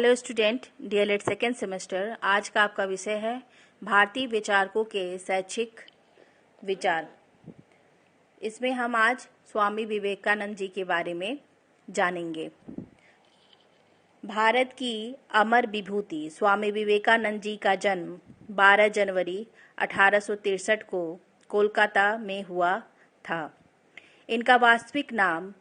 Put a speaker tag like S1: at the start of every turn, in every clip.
S1: Hello student, DElEd second semester. आज का आपका विषय है भारतीय विचारकों के शैक्षिक विचार। इसमें हम आज स्वामी विवेकानंद जी के बारे में जानेंगे। भारत की अमर विभूति स्वामी विवेकानंद जी का जन्म 12 जनवरी 1863 को कोलकाता में हुआ था। इनका वास्तविक नाम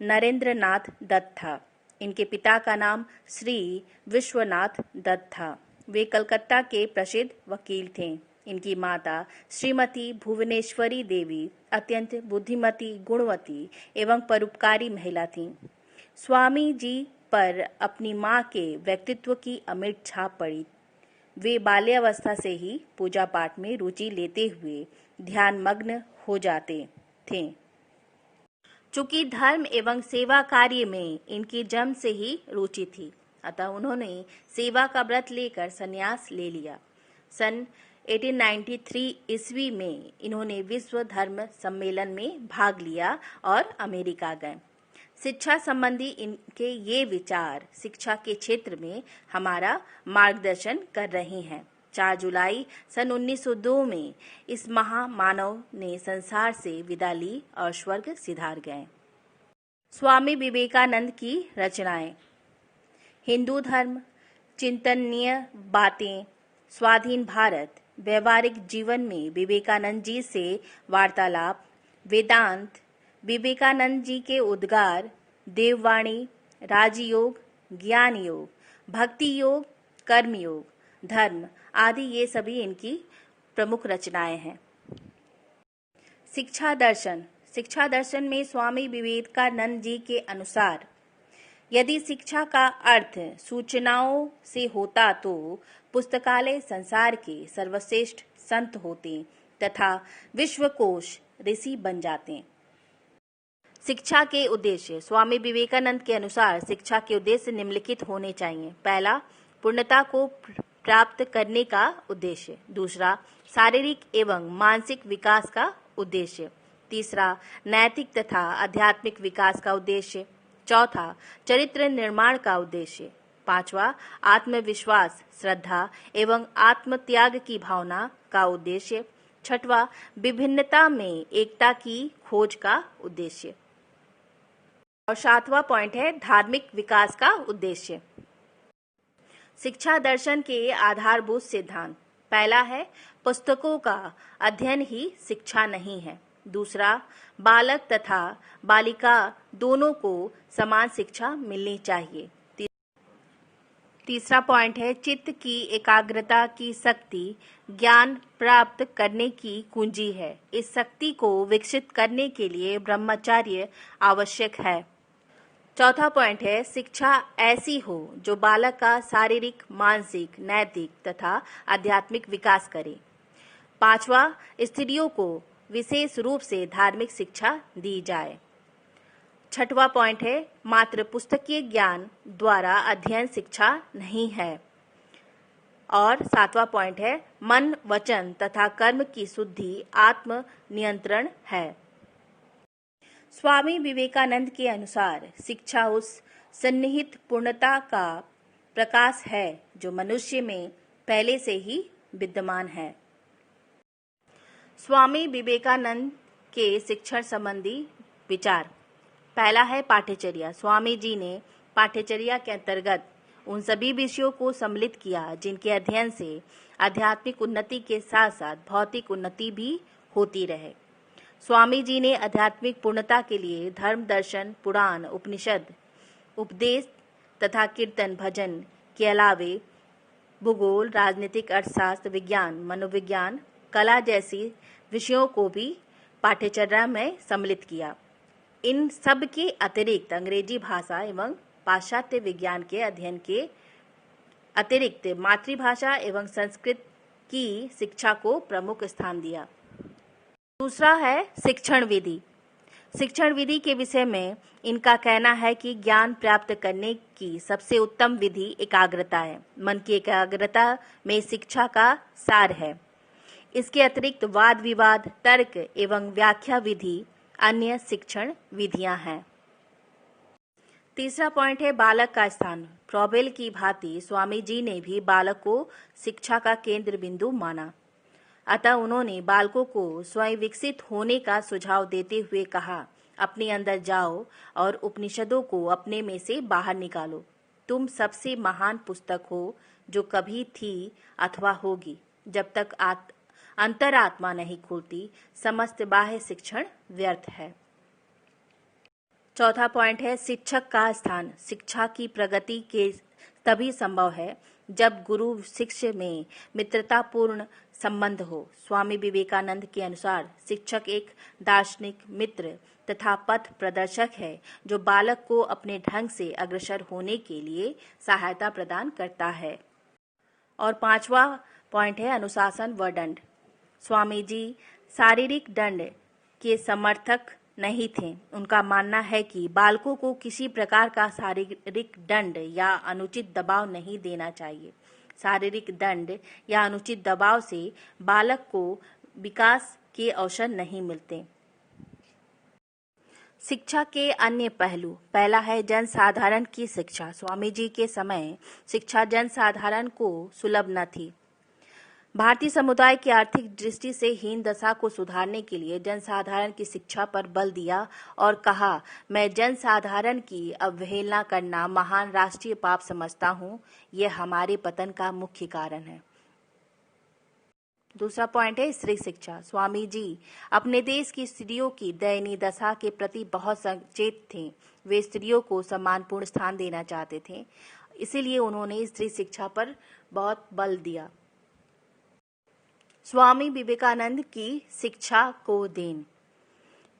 S1: नरेंद्र नाथ दत्त था। इनके पिता का नाम श्री विश्वनाथ दत्त था। वे कलकत्ता के प्रसिद्ध वकील थे। इनकी माता श्रीमती भुवनेश्वरी देवी अत्यंत बुद्धिमती, गुणवती एवं परोपकारी महिला थीं। स्वामी जी पर अपनी मां के व्यक्तित्व की अमिट छाप पड़ी। वे बाल्यावस्था से ही पूजा पाठ में रुचि लेते हुए ध्यानमग्न हो जाते थे। चूंकि धर्म एवं सेवा कार्य में इनकी जन्म से ही रुचि थी, अतः उन्होंने सेवा का व्रत लेकर संन्यास ले लिया। सन 1893 ईस्वी में इन्होंने विश्व धर्म सम्मेलन में भाग लिया और अमेरिका गए। शिक्षा संबंधी इनके ये विचार शिक्षा के क्षेत्र में हमारा मार्गदर्शन कर रहे हैं। 4 जुलाई सन 1902 में इस महामानव ने संसार से विदा ली और स्वर्ग सिधार गए। स्वामी विवेकानंद की रचनाएं। हिंदू धर्म, चिंतनीय बातें, स्वाधीन भारत, व्यवहारिक जीवन में विवेकानंद जी से वार्तालाप, वेदांत, विवेकानंद जी के उद्गार, देववाणी, राजयोग, ज्ञान योग, भक्ति योग, कर्म योग, धर्म आदि ये सभी इनकी प्रमुख रचनाएं हैं। शिक्षा दर्शन। शिक्षा दर्शन में स्वामी विवेकानंद जी के अनुसार यदि शिक्षा का अर्थ सूचनाओं से होता तो पुस्तकालय संसार के सर्वश्रेष्ठ संत होते तथा विश्वकोश ऋषि बन जाते। शिक्षा के उद्देश्य। स्वामी विवेकानंद के अनुसार शिक्षा के उद्देश्य निम्नलिखित होने चाहिए। पहला, पूर्णता को प्राप्त करने का उद्देश्य। दूसरा, शारीरिक एवं मानसिक विकास का उद्देश्य। तीसरा, नैतिक तथा आध्यात्मिक विकास का उद्देश्य। चौथा, चरित्र निर्माण का उद्देश्य। पांचवा, आत्मविश्वास, श्रद्धा एवं आत्मत्याग की भावना का उद्देश्य। छठवां, विभिन्नता में एकता की खोज का उद्देश्य। और 7वां पॉइंट है धार्मिक विकास का उद्देश्य। शिक्षा दर्शन के आधारभूत सिद्धांत। पहला है पुस्तकों का अध्ययन ही शिक्षा नहीं है। दूसरा, बालक तथा बालिका दोनों को समान शिक्षा मिलनी चाहिए। तीसरा पॉइंट है चित्त की एकाग्रता की शक्ति ज्ञान प्राप्त करने की कुंजी है। इस शक्ति को विकसित करने के लिए ब्रह्मचर्य आवश्यक है। चौथा पॉइंट है शिक्षा ऐसी हो जो बालक का शारीरिक, मानसिक, नैतिक तथा आध्यात्मिक विकास करे। पांचवा, स्त्रियों को विशेष रूप से धार्मिक शिक्षा दी जाए। छठवां पॉइंट है मात्र पुस्तकीय ज्ञान द्वारा अध्ययन शिक्षा नहीं है। और 7वां पॉइंट है मन, वचन तथा कर्म की शुद्धि आत्म नियंत्रण है। स्वामी विवेकानंद के अनुसार शिक्षा उस सन्निहित पूर्णता का प्रकाश है जो मनुष्य में पहले से ही विद्यमान है। स्वामी विवेकानंद के शिक्षण संबंधी विचार। पहला है पाठ्यचर्या। स्वामी जी ने पाठ्यचर्या के अंतर्गत उन सभी विषयों को सम्मिलित किया जिनके अध्ययन से आध्यात्मिक उन्नति के साथ साथ भौतिक उन्नति भी होती रहे। स्वामी जी ने आध्यात्मिक पूर्णता के लिए धर्म, दर्शन, पुराण, उपनिषद, उपदेश तथा कीर्तन, भजन के अलावे भूगोल, राजनीतिक, अर्थशास्त्र, विज्ञान, मनोविज्ञान, कला जैसी विषयों को भी पाठ्यचर्या में सम्मिलित किया। इन सब के अतिरिक्त अंग्रेजी भाषा एवं पाश्चात्य विज्ञान के अध्ययन के अतिरिक्त मातृभाषा एवं संस्कृत की शिक्षा को प्रमुख स्थान दिया। दूसरा है शिक्षण विधि। शिक्षण विधि के विषय में इनका कहना है कि ज्ञान प्राप्त करने की सबसे उत्तम विधि एकाग्रता है। मन की एकाग्रता में शिक्षा का सार है। इसके अतिरिक्त वाद विवाद, तर्क एवं व्याख्या विधि अन्य शिक्षण विधियां हैं। तीसरा पॉइंट है बालक का स्थान। फ्रॉबेल की भांति स्वामी जी ने भी बालक को शिक्षा का केंद्र बिंदु माना। अतः उन्होंने बालकों को स्वयं विकसित होने का सुझाव देते हुए कहा, अपने अंदर जाओ और उपनिषदों को अपने में से बाहर निकालो। तुम सबसे महान पुस्तक हो जो कभी थी अथवा होगी। जब तक अंतरात्मा नहीं खुलती, समस्त बाह्य शिक्षण व्यर्थ है। चौथा पॉइंट है शिक्षक का स्थान। शिक्षा की प्रगति के तभी संभव है जब गुरु शिष्य में मित्रतापूर्ण संबंध हो। स्वामी विवेकानंद के अनुसार शिक्षक एक दार्शनिक मित्र तथा पथ प्रदर्शक है जो बालक को अपने ढंग से अग्रसर होने के लिए सहायता प्रदान करता है। और पांचवा पॉइंट है अनुशासन व दंड। स्वामी जी शारीरिक दंड के समर्थक नहीं थे। उनका मानना है कि बालकों को किसी प्रकार का शारीरिक दंड या अनुचित दबाव नहीं देना चाहिए। शारीरिक दंड या अनुचित दबाव से बालक को विकास के अवसर नहीं मिलते। शिक्षा के अन्य पहलू। पहला है जनसाधारण की शिक्षा। स्वामी जी के समय शिक्षा जनसाधारण को सुलभ न थी। भारतीय समुदाय की आर्थिक दृष्टि से हीन दशा को सुधारने के लिए जनसाधारण की शिक्षा पर बल दिया और कहा, मैं जनसाधारण की अवहेलना करना महान राष्ट्रीय पाप समझता हूँ। यह हमारे पतन का मुख्य कारण है। दूसरा पॉइंट है स्त्री शिक्षा। स्वामी जी अपने देश की स्त्रियों की दयनीय दशा के प्रति बहुत सचेत थे। वे स्त्रियों को सम्मानपूर्ण स्थान देना चाहते थे, इसीलिए उन्होंने स्त्री शिक्षा पर बहुत बल दिया। स्वामी विवेकानंद की शिक्षा को देन।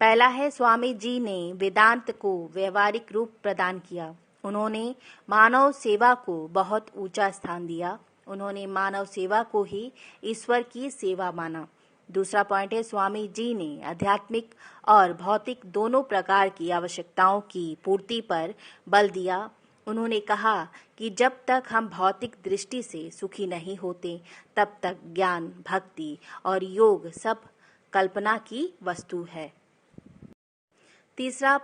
S1: पहला है स्वामी जी ने वेदांत को व्यवहारिक रूप प्रदान किया। उन्होंने मानव सेवा को बहुत ऊंचा स्थान दिया। उन्होंने मानव सेवा को ही ईश्वर की सेवा माना। दूसरा पॉइंट है स्वामी जी ने आध्यात्मिक और भौतिक दोनों प्रकार की आवश्यकताओं की पूर्ति पर बल दिया। उन्होंने कहा कि जब तक हम भौतिक दृष्टि से सुखी नहीं होते, तब तक ज्ञान, भक्ति और योग सब कल्पना की वस्तु है। तीसरा,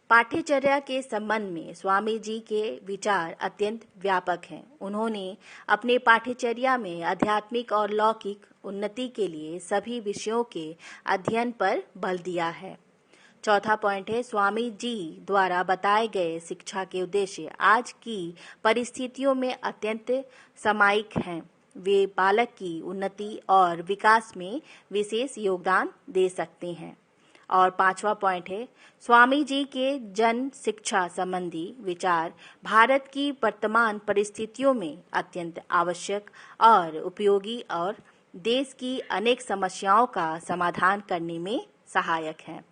S1: पाठ्यचर्या के संबंध में स्वामी जी के विचार अत्यंत व्यापक हैं। उन्होंने अपने पाठ्यचर्या में आध्यात्मिक और लौकिक उन्नति के लिए सभी विषयों के अध्ययन पर बल दिया है। चौथा पॉइंट है स्वामी जी द्वारा बताए गए शिक्षा के उद्देश्य आज की परिस्थितियों में अत्यंत सामायिक हैं। वे बालक की उन्नति और विकास में विशेष योगदान दे सकते हैं। और पांचवा पॉइंट है स्वामी जी के जन शिक्षा संबंधी विचार भारत की वर्तमान परिस्थितियों में अत्यंत आवश्यक और उपयोगी और देश की अनेक समस्याओं का समाधान करने में सहायक हैं।